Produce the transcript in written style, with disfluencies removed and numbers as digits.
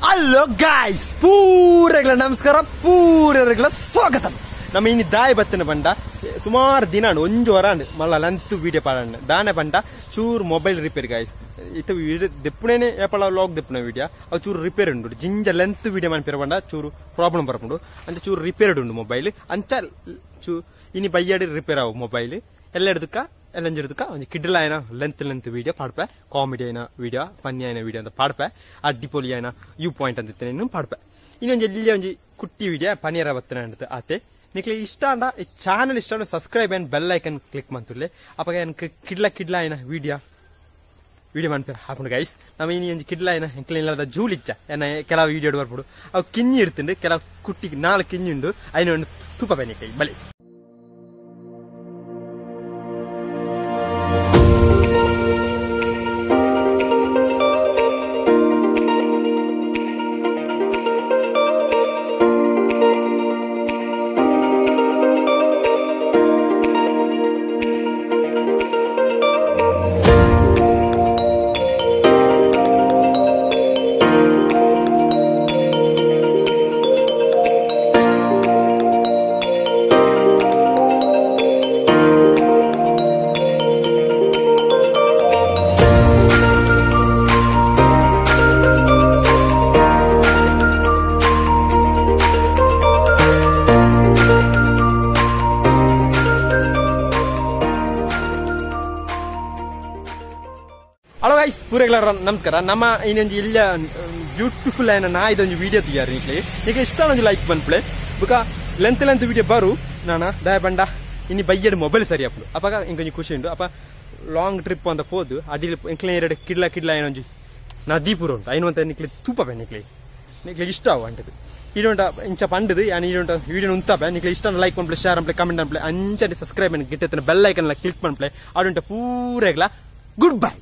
Hello guys, ಪೂರೆಗಳ ನಮಸ್ಕಾರ, ಪೂರೆಗಳ ಸ್ವಾಗತ. ನಮ್ಮ ಇನ್ನು ದಾಯಿ ಬತ್ತಿನ ಬಂಡ ಸುಮಾರು ದಿನ ಒಂಜು ವರ ಮಲ್ಲ ಲೆಂತ್ ವೀಡಿಯೋ ಪಾಡಣ್ಣ ದಾನೆ ಬಂಡ ಚೂರು ಮೊಬೈಲ್ ರಿಪೇರ್ ಗಾಯ್ಸ್. ಇತ್ತು ವೀಡಿಯೋ ದೆಪ್ಪಣೇನೆ ಏಪಳ ಲಾಗ್ ದೆಪ್ಪನ ವೀಡಿಯೋ ಅವು ಚೂರು ರಿಪೇರ್ ಉಂಡು. ಜಿಂಜ ಲೆಂತ್ ವೀಡಿಯೋ ಮನ್ಪೇರ ಬಂಡ ಚೂರು ಪ್ರಾಬ್ಲಮ್ ಬರ್ಕೊಂಡು ಅಂಚೆ ಚೂರು ರಿಪೇರ್ಡ್ ಉಂಡು ಮೊಬೈಲ್ ಅಂಚ ಇನಿ ಬಯ್ಯಾಡಿ ರಿಪೇರ್ ಆವು ಮೊಬೈಲ್ ಎಲ್ಲ ಹಿಡ್ದಕ್ಕ ಎಲ್ಲಂಜಿಡ್ದಕ್ಕ ಒಂದು ಕಿಡ್ಲ ಆಯ್ನ ಲೆಂತ್ ವೀಡಿಯೋ ಪಾಡ್ಪೆ, ಕಾಮಿಡಿ ಆಯ್ನ ವೀಡಿಯೋ, ಫನ್ನಿ ಆಯ್ನ ವೀಡಿಯೋ ಅಂತ ಪಾಡ್ಪೆ, ಅಡ್ಡಿಪೊಲಿ ಆಯ್ನ ಯೂ ಪಾಯಿಂಟ್ ಅಂತ ಇನ್ನು ಪಾಡ್ಪೆ. ಇನ್ನೊಂದು ಎಲ್ಲಿ ಒಂಜಿ ಕುಟ್ಟಿ ವೀಡಿಯೋ ಪನೀರ ಬತ್ತನ ಅಂತ ಆತೆ ನಿಕ್ಲೆ ಇಷ್ಟ ಅಂಡ ಈ ಚಾನಲ್ ಇಷ್ಟ subscribe and bell icon click ಮಾಡ್ತಿರ್ಲಿ ಅಪ್ಪಾಗ எனக்கு ಕಿಡ್ಲ ಆಯ್ನ ವೀಡಿಯೋ ಮಾಡ್ತಾರೆ ಹಾಕೊಂಡು ಗೈಸ್. ನಮ್ಮ ಇನ್ನು ಒಂದು ಕಿಡ್ಲ ಆಯ್ನ ಎಂಕ್ಲ ಇಲ್ಲದ ಜೂಲಿಚ್ಚ ಏನ ಕೆಲವು ವೀಡಿಯೋ ಬರ್ಬಿಡು ಅವು ಕಿನ್ನಿ ಇಡ್ತಿಂಡು ಕೆಲವು ಕುಟ್ಟಿಗೆ 4 ಕಿನ್ನಿ ಉಂಡು ಐನ ಒಂದು ತುಪ್ಪ ಬೆನಿಕೈ ಬಲಿ. ಹಲೋ ಗೈಸ್, ಪೂರೆಗಳ ನಮಸ್ಕಾರ. ನಮ್ಮ ಇನ್ನೊಂದು ಇಲ್ಲ ಬ್ಯೂಟಿಫುಲ್ ಆಯ್ನ ನಾ ಇದೊಂದು ವಿಡಿಯೋ ತೆಗಿಯಾರ ನಿಕ್ಲೆ ಇಷ್ಟ ಒಂದು ಲೈಕ್ ಬಂದ್ಪ್ಲೆ ಬುಕ ಲೆಂತ್ ವಿಡಿಯೋ ಬರು ನಾನ ದಯ ಬಂಡ ಇನ್ನು ಬೈಯಡ್ ಮೊಬೈಲ್ ಸರಿ ಅಪ್ಪಲು ಅಪ್ಪಾಗ ಇಂಕೊಂಚು ಖುಷಿ ಉಂಟು. ಅಪ್ಪ ಲಾಂಗ್ ಟ್ರಿಪ್ ಅಂತ ಹೋದು ಅಡಿಲಿ ಇಂಕ್ಲೆ 2 ಕಿಡ್ಲ ಏನೊಂಜಿ ನದೀಪುರ ಉಂಟು ಐನಂತ ನಿಕ್ಲೆ ತೂಪೆ ನಿಕ್ಲೆ ಇಷ್ಟ ಅವು ಅಂಟದು ಇಡೋಂಟ ಇಂಚ ಪಂಡದು ಇಡೋಂಟ ವಿಡಿಯೋ ಉಂತಾಪೆ ನಿಕ್ಲೆ ಇಷ್ಟ ಲೈಕ್ ಮಾಡ್ಪ್ಲೆ, ಶೇರ್ ಮಾಡ್ಪ್ಲೆ, ಕಮೆಂಟ್ ಮಾಡ್ಪ್ಲೆ, ಅಂಚೆ ಸಬ್ಸ್ಕ್ರೈಬ್ ಗಿಟ್ಟೆತ್ತಿನ ಬೆಲ್ ಐಕನ್ ಕ್ಲಿಕ್ ಮಾಡ್ಪ್ಲೆ ಆಡುಂಟ ಪೂರೆಗ್ಲ. Good by.